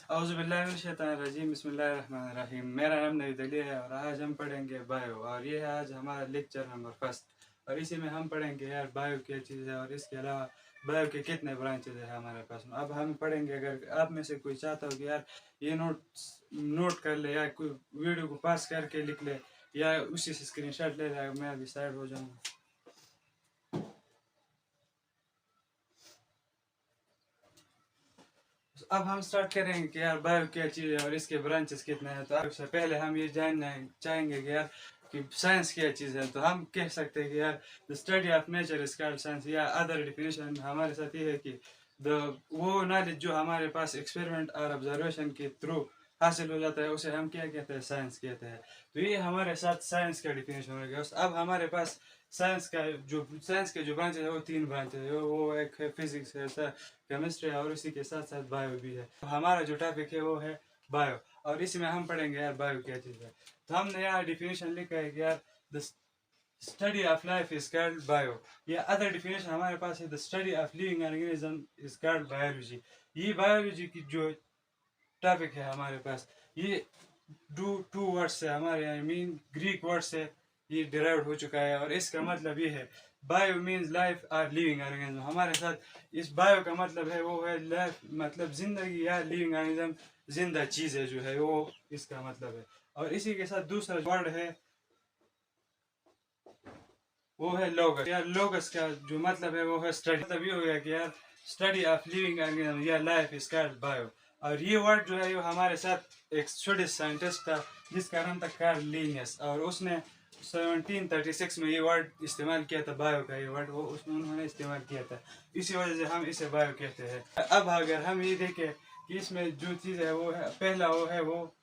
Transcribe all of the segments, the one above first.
औज़ुबिल्लाहिमिनश्शैतानिर्रजीम बिस्मिल्लाहिर्रहमानिर्रहीम। मेरा नाम नईद अली है और आज हम पढ़ेंगे बायो और ये है आज हमारा लेक्चर नंबर फर्स्ट। और इसी में हम पढ़ेंगे यार बायो क्या चीज़ है और इसके अलावा बायो के कितने ब्रांचेज है हमारे पास में। अब हम पढ़ेंगे, अगर आप में से कोई चाहता हो कि यार ये नोट कर ले या कोई वीडियो को पास करके लिख ले या उसी से स्क्रीनशॉट ले ले, मैं अभी साइड हो जाऊँगा। अब हम स्टार्ट करेंगे कि यार बायो क्या चीज़ है और इसके ब्रांचेस कितने हैं। तो सबसे पहले हम ये जानना चाहेंगे कि यार कि साइंस क्या चीज़ है। तो हम कह सकते हैं कि यार the study of nature is called science, या अदर डिफिनेशन हमारे साथ ये है कि वो नॉलेज जो हमारे पास एक्सपेरिमेंट और ऑब्जर्वेशन के थ्रू हासिल हो जाता है उसे हम क्या कहते हैं, साइंस कहते हैं। तो ये हमारे साथ साइंस का डिफिनेशन हो गया। अब हमारे पास साइंस के जो ब्रांचेज है वो तीन ब्रांचेज है। वो एक है फिजिक्स है, केमिस्ट्री है और इसी के साथ साथ बायो भी है। हमारा जो टॉपिक है वो है बायो और इसमें हम पढ़ेंगे यार बायो क्या चीज़ है। तो हमने यार डिफिनेशन लिखा है कि यार the study of life is called bio, या अदर डिफिनेशन हमारे पास है the study of living organism is called biology. ये बायोलॉजी की जो टॉपिक है हमारे पास, ये टू वर्ड से हमारे आई मीन ग्रीक वर्ड से ये डिराइव हो चुका है और इसका मतलब ये है बायो मीन्स लाइफ और लिविंग ऑर्गेनिज्म। हमारे साथ इस बायो का मतलब है वो है लाइफ मतलब जिंदगी, या लिविंग ऑर्गेनिज्म जिंदा चीज़ है जो है वो इसका मतलब है। और इसी के साथ दूसरा वर्ड है वो है लोगस। यार लोगस का जो मतलब है वो है स्टडी। मतलब ये हो गया कि यार स्टडी ऑफ लिविंग ऑर्गेनिज्म या लाइफ इज कॉल्ड बायो। और ये वर्ड जो है वो हमारे साथ एक स्वीडिश साइंटिस्ट था जिसका नाम था कार्ल लिनियस, और उसने 1736 में ये वर्ड इस्तेमाल किया था बायो का। ये वर्ड वो उसमें उन्होंने इस्तेमाल किया था, इसी वजह से हम इसे बायो कहते हैं। अब अगर हम ये देखें कि इसमें जो चीज़ है वो है, पहला वो है वो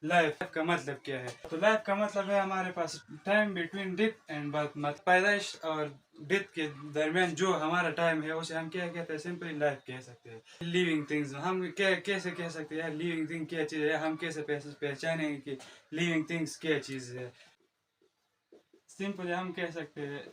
लाइफ का मतलब क्या है। तो लाइफ का मतलब है हमारे पास time between death and birth, मतलब पैदाइश और डेथ के दरमियान जो हमारा टाइम है उसे हम क्या कहते हैं, सिंपली लाइफ कह सकते हैं। लिविंग थिंग्स हम क्या कैसे कह सकते हैं, लिविंग थिंग क्या चीज़ है, हम कैसे पहचानेंगे कि लिविंग थिंग्स क्या चीज़ है। सिंपली हम कह सकते हैं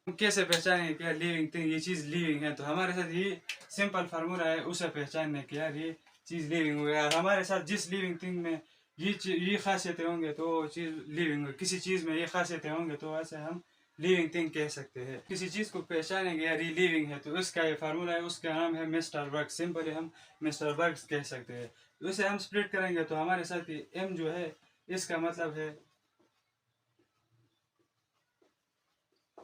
कैसे पहचानेंगे क्या लिविंग थिंग ये चीज़ लिविंग है। तो हमारे साथ ये सिंपल फार्मूला है उसे पहचानने के, यार ये चीज़ लिविंग हो गया। हमारे साथ जिस लिविंग थिंग में ये खासियतें होंगे तो वो चीज़ लिविंग हो। किसी चीज़ में ये खासियतें होंगे तो ऐसे हम लिविंग थिंग कह सकते हैं। किसी चीज़ को पहचानेंगे यार ये लिविंग है तो उसका ये फार्मूला है, उसका नाम है मिस्टर बर्ग्स। सिंपली हम मिस्टर बर्ग्स कह सकते हैं। तो इसे हम स्प्लिट करेंगे तो हमारे साथ ये एम जो है इसका मतलब है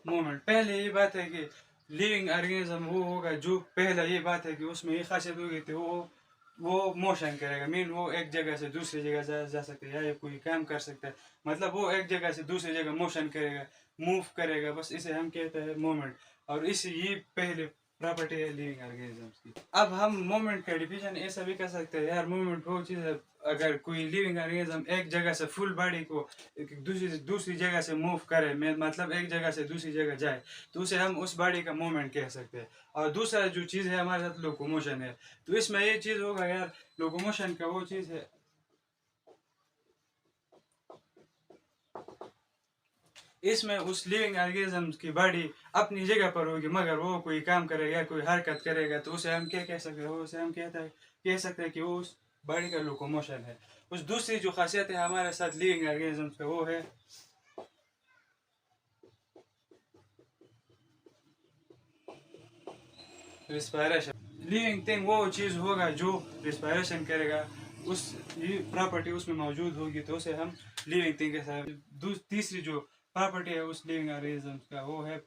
मोमेंट। पहले ये बात है कि लिविंग ऑर्गेनिज्म वो होगा जो पहला, ये बात है कि उसमें ये खासियत होगी तो वो मोशन करेगा, मीन वो एक जगह से दूसरी जगह जा सकता है या कोई काम कर सकता है। मतलब वो एक जगह से दूसरी जगह मोशन करेगा, मूव करेगा, बस इसे हम कहते हैं मोमेंट। और इस ये पहले प्रॉपर्टी है लिविंग ऑर्गेनिजम्स की। अब हम मोमेंट का डिफिनेशन ऐसा भी कर सकते हैं, यार मोमेंट वो चीज़ है अगर कोई लिविंग ऑर्गेनिज्म एक जगह से फुल बॉडी को दूसरी जगह से मूव करे, मतलब एक जगह से दूसरी जगह जाए, तो उसे हम उस बॉडी का मूवमेंट कह सकते हैं। और दूसरा जो चीज़ है हमारे साथ लोकोमोशन है। तो इसमें ये चीज़ होगा यार लोकोमोशन का वो चीज़ है इसमें उस लिविंग ऑर्गेनिज्म की बॉडी अपनी जगह पर होगी मगर वो कोई काम करेगा या कोई हरकत करेगा तो उसे हम क्या कह सकते हैं, उसे हम कह सकते हैं कि वो उस बॉडी का लोकोमोशन है। उस दूसरी जो खासियत है हमारे साथ लिविंग ऑर्गेनिज्म का वो है रिस्पायरेशन। लिविंग थिंग वो चीज़ होगा जो रिस्पायरेशन करेगा, उस ये प्रॉपर्टी उसमें मौजूद होगी तो उसे हम लिविंग थिंग के साथ। तीसरी जो प्रॉपर्टी है उस लिविंग ऑर्गेनिज्म का वो है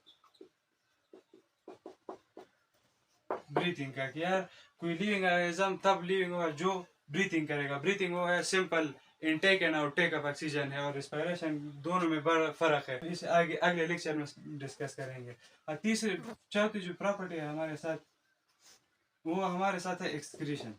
ब्रीथिंग का, कि यार कोई लिविंग ऑर्गेनिज्म तब लिविंग होगा जो ब्रीथिंग करेगा। ब्रीथिंग वो है simple intake and outtake of oxygen है, और रिस्पायरेशन दोनों में बड़ा फर्क है। इसे आगे अगले लेक्चर में डिस्कस करेंगे। और तीसरी चौथी जो प्रॉपर्टी है हमारे साथ वो हमारे साथ है एक्सक्रीशन।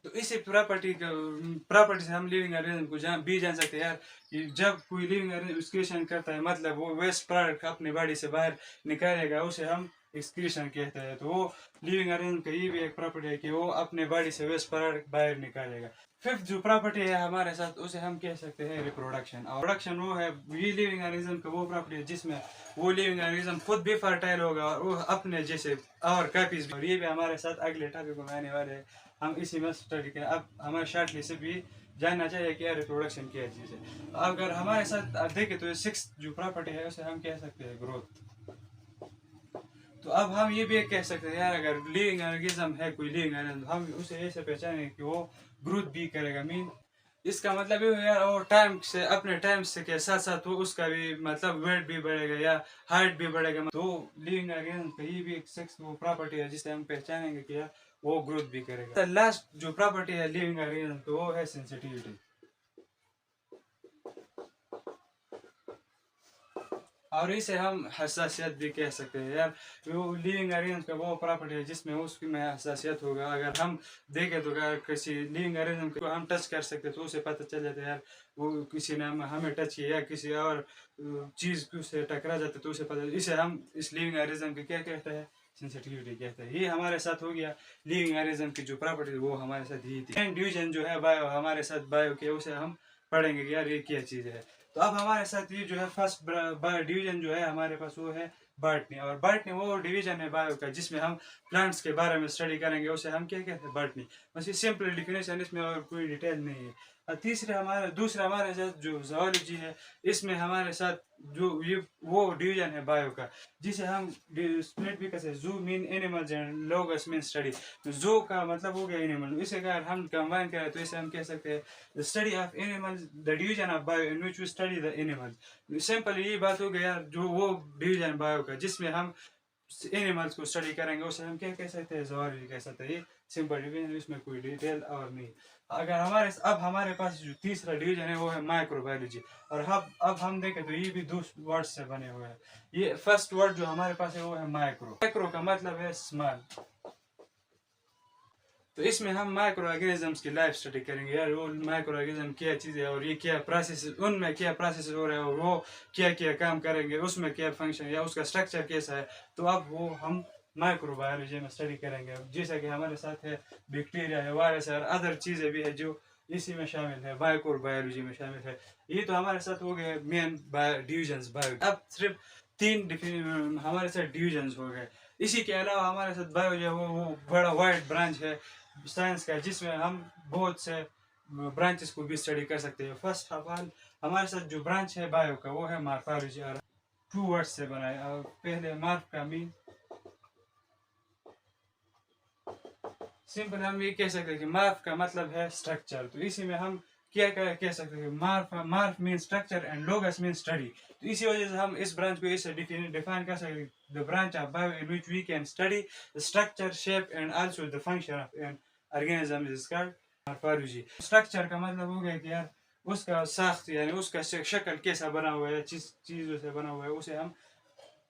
तो इसी प्रॉपर्टी से हम लिविंग ऑर्गेनिज्म को जान सकते हैं यार कि जब कोई लिविंग ऑर्गेनिज्म एक्सक्रीशन करता है मतलब वो वेस्ट प्रोडक्ट अपनी बॉडी से बाहर निकालेगा, उसे हम एक्सक्रीशन कहते हैं। तो वो लिविंग ऑर्गेनिज्म का ये भी एक प्रॉपर्टी है कि वो अपने बॉडी से वेस्ट प्रोडक्ट बाहर निकालेगा। फिफ्थ जो प्रॉपर्टी है हमारे साथ उसे हम कह सकते हैं रिप्रोडक्शन। और प्रोडक्शन वो है, ये लिविंग ऑर्गेनिज्म का वो प्रॉपर्टी है जिसमें वो लिविंग ऑर्गेनिज्म खुद भी फर्टाइल होगा और वो अपने जैसे और कॉपीज भी। और ये भी हमारे साथ अगले टॉपिक में आने वाले हैं, हम इसी में स्टडी करें। अब हमारे शॉर्टली से भी जानना चाहिए कि रिप्रोडक्शन क्या चीज़ है। अगर हमारे साथ देखें तो सिक्स जो प्रॉपर्टी है उसे हम कह सकते हैं ग्रोथ। तो अब हम ये भी कह सकते हैं यार, अगर लिविंग ऑर्गेनिज्म है कोई लिविंग ऑर्गेनिज्म, हम उसे ऐसे पहचानेंगे कि वो ग्रोथ भी करेगा। मीन इसका मतलब ये है यार, वो टाइम से अपने टाइम से के साथ साथ वो उसका भी मतलब वेट भी बढ़ेगा या हाइट भी बढ़ेगा। तो लिविंग ऑर्गेनिज्म का ये भी एक सेक्स वो प्रॉपर्टी है जिससे हम पहचानेंगे कि यार वो ग्रोथ भी करेगा। लास्ट जो प्रॉपर्टी है लिविंग ऑर्गेनिज्म की वो है सेंसिटिविटी। और इसे हम हसासियत भी कह सकते हैं यार। वो लिविंग ऑर्गेनिज्म का वो प्रॉपर्टी है जिसमें उसकी में हसासियत होगा। अगर हम देखें तो अगर किसी लिविंग ऑर्गेनिज्म को हम टच कर सकते तो उसे पता चल जाता है यार वो किसी ने हमें टच किया या किसी और चीज़ से टकरा जाता तो उसे पता। इसे हम इस लिविंग ऑर्गेनिज्म की क्या कहते हैं, सेंसिटिविटी कहते हैं। ये हमारे साथ हो गया लिविंग ऑर्गेनिज्म की जो प्रॉपर्टी वो हमारे साथ यही थी। एंड डिवीजन जो है बायो हमारे साथ बायो के उसे हम पढ़ेंगे कि यार ये क्या चीज़ है। तो अब हमारे साथ ये जो है फर्स्ट डिवीजन जो है हमारे पास वो है बॉटनी। और बॉटनी वो डिवीजन है बायो का जिसमें हम प्लांट्स के बारे में स्टडी करेंगे, उसे हम क्या कहते हैं बॉटनी। बस ये सिंपल डिफिनेशन, इसमें और कोई डिटेल नहीं है। और दूसरा हमारे साथ जो जूलॉजी है, इसमें हमारे साथ जो ये वो डिवीजन है बायो का जिसे हम स्प्लिट भी कर सकते हैं। जू mean animals and logos mean study. जू का मतलब हो गया एनिमल, इसे अगर हम कंबाइन करें तो इसे हम कह सकते हैं the study of animals, the division of bio in which we study the animals. Simple ये बात हो गया यार, जो वो डिवीजन बायो का जिसमें हम एनिमल्स को स्टडी करेंगे उसे हम क्या कह सकते हैं, जूलॉजी कह सकते हैं। ये सिंपल डिवीजन, इसमें कोई डिटेल और नहीं। अगर अब हमारे पास जो तीसरा डिवीजन है वो है माइक्रोबायोलॉजी। और अब हम देखें तो ये भी दो वर्ड से बने हुए हैं। ये फर्स्ट वर्ड जो हमारे पास है वो है माइक्रो। माइक्रो का मतलब है स्मॉल। तो इसमें हम माइक्रो ऑर्गेनिजम्स की लाइफ स्टडी करेंगे यार, वो माइक्रो ऑर्गेनिज्म क्या चीज़ है और ये क्या प्रोसेस, उनमें क्या प्रोसेस हो रहा है और वो क्या क्या काम करेंगे, उसमें क्या फंक्शन या उसका स्ट्रक्चर कैसा है। तो अब वो हम माइक्रोबायोलॉजी में स्टडी करेंगे। जैसा कि हमारे साथ है बैक्टीरिया है, वायरस है और अदर चीज़ें भी है जो इसी में शामिल है, माइक्रोबायोलॉजी में शामिल है। ये तो हमारे साथ हो गए मेन डिविजन्स बायो। अब सिर्फ हमारे साथ डिविजन्स हो गए। इसी के अलावा हमारे साथ बायो जो है वो बड़ा वाइड ब्रांच है साइंस का जिसमें हम बहुत से ब्रांचेस को भी स्टडी कर सकते हैं। फर्स्ट ऑफ ऑल हमारे साथ जो ब्रांच है बायो का वो है मार्फोलॉजी। और टू वर्ड्स से बना है। और पहले मार्फ का मीन सिंपल हम ये कह सकते हैं कि मार्फ का मतलब है स्ट्रक्चर। तो इसी में हम क्या कह सकते हैं, morph mean structure and logos mean study. तो इसी वजह से हम इस ब्रांच को इसे डिफाइन कर सकते हैं, the branch of bio in which we can study the structure, shape and also the function of an organism is called morphology. Structure का मतलब हो गया कि यार उसका साख्त यानी उसका शक्ल कैसा बना हुआ है, चीज़ों से बना हुआ है, उसे हम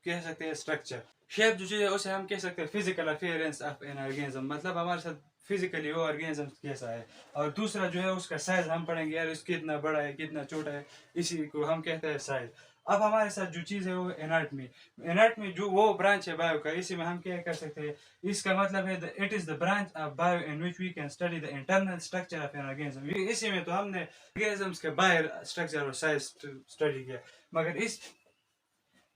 कह सकते हैं स्ट्रक्चर। शेप जो चीज़ है उसे हम कह सकते हैं physical appearance of an organism, मतलब हमारे साथ फिजिकली वो ऑर्गेनिज्म कैसा है। और दूसरा जो है उसका साइज हम पढ़ेंगे यार, उसका कितना बड़ा है कितना छोटा है, इसी को हम कहते हैं साइज। अब हमारे साथ जो चीज़ है वो एनाटमी। एनाटमी जो वो ब्रांच है बायो का, इसी में हम क्या कर सकते हैं, इसका मतलब है it is the branch of bio in which we can study the internal structure of an organism. इसी में तो हमने ऑर्गेनिजम्स के बाहर स्ट्रक्चर और साइज स्टडी किया, मगर इस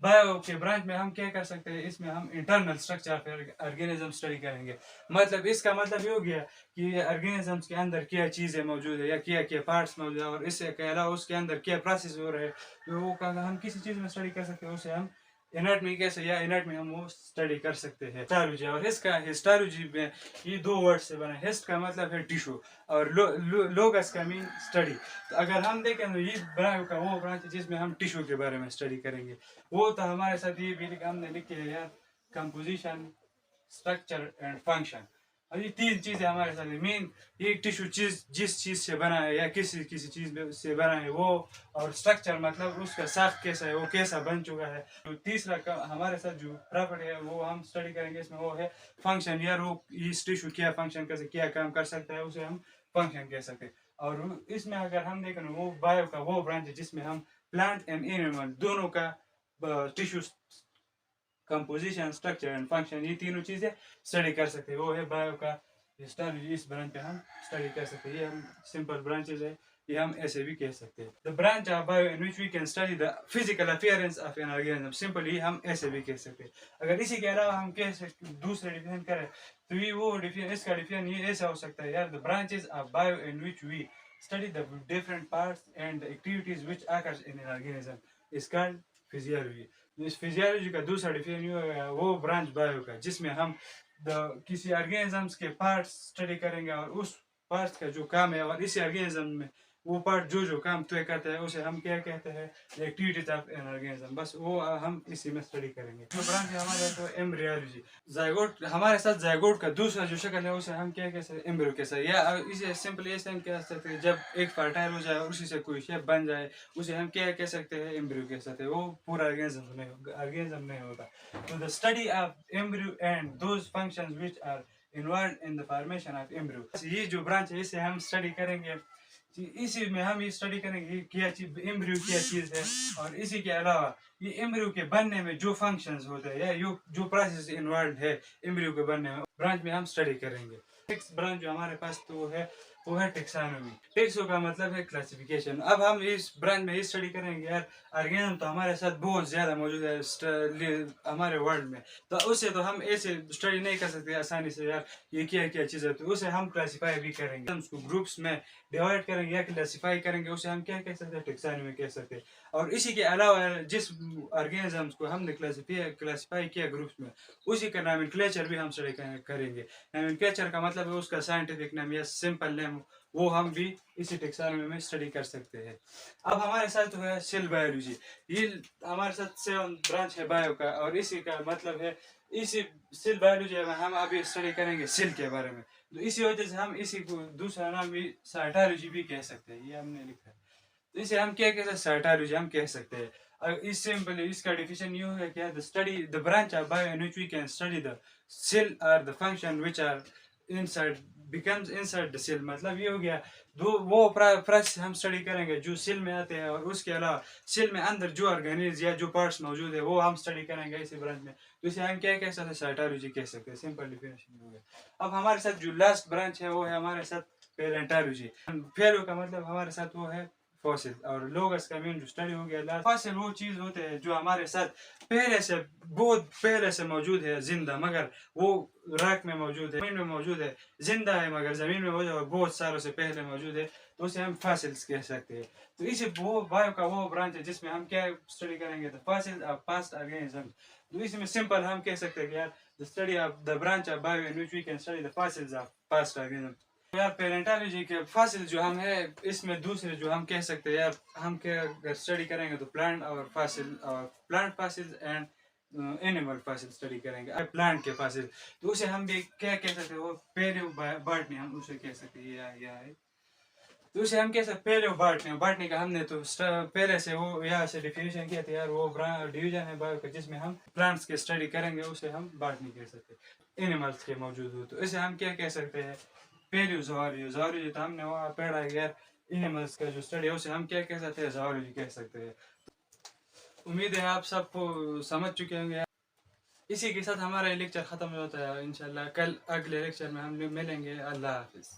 बायो के ब्रांच में हम क्या कर सकते हैं, इसमें हम internal structure of organism study करेंगे। मतलब इसका मतलब ये हो गया कि ऑर्गेनिजम्स के अंदर क्या चीज़ें मौजूद है या क्या क्या पार्ट्स मौजूद है और इससे क्या अलावा उसके अंदर क्या प्रोसेस हो रहे हैं। तो वो का हम किसी चीज़ में स्टडी कर सकते हैं, उसे हम एनाटमी कैसे या एनाटमी हम वो स्टडी कर सकते हैं। हिस्टोलॉजी और हिस्टोलॉजी में ये दो वर्ड से बना है। हिस्ट का मतलब है टिश्यू और लोगस का मीन स्टडी। तो अगर हम देखें तो ये का वो ब्रांच है जिसमें हम टिश्यू के बारे में स्टडी करेंगे। वो तो हमारे साथ ये भी हमने लिखी है यार, कंपोजिशन, स्ट्रक्चर एंड फंक्शन। और ये तीन चीज़ें हमारे साथ मेन, ये टिश्यू जिस चीज़ से बना है या किसी किसी चीज़ से बना है वो, और स्ट्रक्चर मतलब उसका साफ कैसा है, वो कैसा बन चुका है। तो तीसरा का हमारे साथ जो प्रॉपर्टी है वो हम स्टडी करेंगे, इसमें वो है फंक्शन। यार वो इस टिश्यू क्या फंक्शन कैसे क्या काम कर सकता है, उसे हम फंक्शन कह सकते हैं। और इसमें अगर हम देखें वो बायो का वो ब्रांच है जिसमें हम प्लांट एंड एनिमल दोनों का tissue composition, structure and function, ये तीनों चीज़ें स्टडी कर सकते हैं। वो है बायो का हिस्टोलॉजी, इस ब्रांच पे हम स्टडी कर सकते हैं। ये हम सिंपल ब्रांचेज है, ये हम ऐसे भी कह सकते हैं। The branch of bio in which we can study the physical appearance of an organism, simply हम ऐसे भी कह सकते हैं। अगर इसी के अलावा हम कह सकते दूसरे डिफाइन करें तो ये वो डिफाइन, इसका डिफाइन ये ऐसा हो सकता है यार, the branches of bio in which we study the different parts and activities which occurs in an organism is called physiology। इस फिजियोलॉजी का दूसरा डिफिनेशन वो ब्रांच बायो का जिसमें हम किसी ऑर्गेनिजम्स के पार्ट्स स्टडी करेंगे और उस पार्ट्स का जो काम है और इसी ऑर्गेनिज्म में वो पार्ट जो काम तय करता है उसे हम क्या कहते हैं, एक्टिविटीज ऑफ एन ऑर्गेनिज्म। बस वो हम इसी में स्टडी करेंगे। जो ब्रांच है हमारे तो एम्ब्रियोलॉजी, जायगोट, हमारे साथ जायगोट का दूसरा जो शक्ल है उसे हम क्या कह सकते हैं, एम्ब्रियो कह सकते हैं। या इसे सिंपली ऐसे हम कह सकते हैं, जब एक फर्टाइल हो जाए और उसी से कोई शेप बन जाए उसे हम क्या कह सकते हैं, एम्ब्रियो कह सकते हैं। वो पूरा ऑर्गेनिज्म नहीं होता। तो the study of embryo and those functions which are involved in the formation of embryo, ये जो ब्रांच है इसे हम स्टडी करेंगे। इसी में हम ये स्टडी करेंगे क्या चीज एम्ब्रियो क्या चीज है, और इसी के अलावा ये एम्ब्रियो के बनने में जो फंक्शंस होते हैं या जो प्रोसेस इन्वॉल्व है एम्ब्रियो के बनने में, ब्रांच में हम स्टडी करेंगे। नेक्स्ट ब्रांच जो हमारे पास तो है वो है टेक्सोनोमी। टेक्सो का मतलब है क्लासिफिकेशन। अब हम इस ब्रांच में ये स्टडी करेंगे यार, ऑर्गेनिज्म तो हमारे साथ बहुत ज्यादा मौजूद है हमारे वर्ल्ड में, तो उससे तो हम ऐसे स्टडी नहीं कर सकते आसानी से यार ये क्या क्या चीज़ है। तो उसे हम क्लासीफाई भी करेंगे, हम उसको ग्रुप्स में डिवाइड करेंगे या क्लासीफाई करेंगे, उसे हम क्या कह सकते हैं, टेक्सोनोमी कह सकते हैं। और इसी के अलावा जिस ऑर्गेनिजम्स को हमने क्लासीफाई किया ग्रुप्स में, उसी का नॉमेनक्लेचर भी हम स्टडी करेंगे। नॉमेनक्लेचर का मतलब है उसका साइंटिफिक नेम या सिंपल नेम, वो हम भी इसी टेक्सोनोमी में स्टडी कर सकते हैं। अब हमारे साथ तो है सेल बायोलॉजी, ये हमारे साथ 7 ब्रांच है बायो का, और इसी का मतलब है इसी सेल बायोलॉजी में हम अभी स्टडी करेंगे सेल के बारे में। तो इसी वजह से हम इसी को दूसरा नाम भी साइटोलॉजी भी कह सकते हैं, ये हमने लिखा है। तो इसे हम क्या कहते हैं, साइटोलॉजी हम कह सकते हैं। इस सिंपली इसका डिफिनेशन ये है क्या, the study the branch of bio in which we can study the cell और the function which are inside becomes inside the cell. मतलब ये हो गया दो वो प्रोसेस हम स्टडी करेंगे जो सेल में आते हैं, और उसके अलावा सेल में अंदर जो ऑर्गेनिज्म या जो पार्ट्स मौजूद है वो हम स्टडी करेंगे इसी ब्रांच में। तो इसे हम क्या कह सकते हैं, साइटोलॉजी कह सकते हैं। सिंपल डिफिनेशन हो गया। अब हमारे साथ जो लास्ट ब्रांच है वो है हमारे साथ पैलेंटोलॉजी। पैलो का मतलब हमारे साथ वो है फॉसिल, और लोगस का मेन जो स्टडी हो गया लास्ट। फॉसिल वो चीज होते हैं जो हमारे साथ बहुत पहले से मौजूद है जिंदा, मगर वो राख में मौजूद है, जमीन में मौजूद है, जिंदा है मगर जमीन में मौजूद है और बहुत सालों से पहले मौजूद है, तो उसे हम फॉसिल्स कह सकते हैं। तो इसे वो बायो का वो ब्रांच है जिसमें हम क्या स्टडी करेंगे, the fossils of past organism. तो इसमें सिंपल हम कह सकते हैं कि यार the study of the branch of bio in which we can study the fossils of past organism. यार पैलेंटोलॉजी के फॉसिल जो हम है इसमें दूसरे जो हम कह सकते हैं यार, हम क्या अगर स्टडी करेंगे तो प्लांट और फॉसिल और plant fossil and animal fossil study करेंगे। प्लांट के फॉसिल तो उसे हम भी क्या कह सकते हैं, वो पेलियोबॉटनी हम उसे कह सकते हैं। या है तो उसे हम कह सकते पेलियोबॉटनी। बॉटनी का हमने तो पहले से वो यहाँ से डिफिनेशन किया था यार, वो डिवीजन है बायो का जिसमें हम प्लांट्स के स्टडी करेंगे, उसे हम बॉटनी कह सकते हैं। एनिमल्स के मौजूद हो तो इसे हम क्या कह सकते हैं, पेलियोजोलॉजी। जोलॉजी तो हमने वहाँ पढ़ा है यार, एनिमल्स का जो स्टडी है उसे हम क्या कह सकते हैं, जोलॉजी कह सकते हैं। उम्मीद है आप सबको समझ चुके होंगे। इसी के साथ हमारा लेक्चर ख़त्म होता है। इंशाल्लाह कल अगले लेक्चर में हम लोग मिलेंगे। अल्लाह हाफिज़।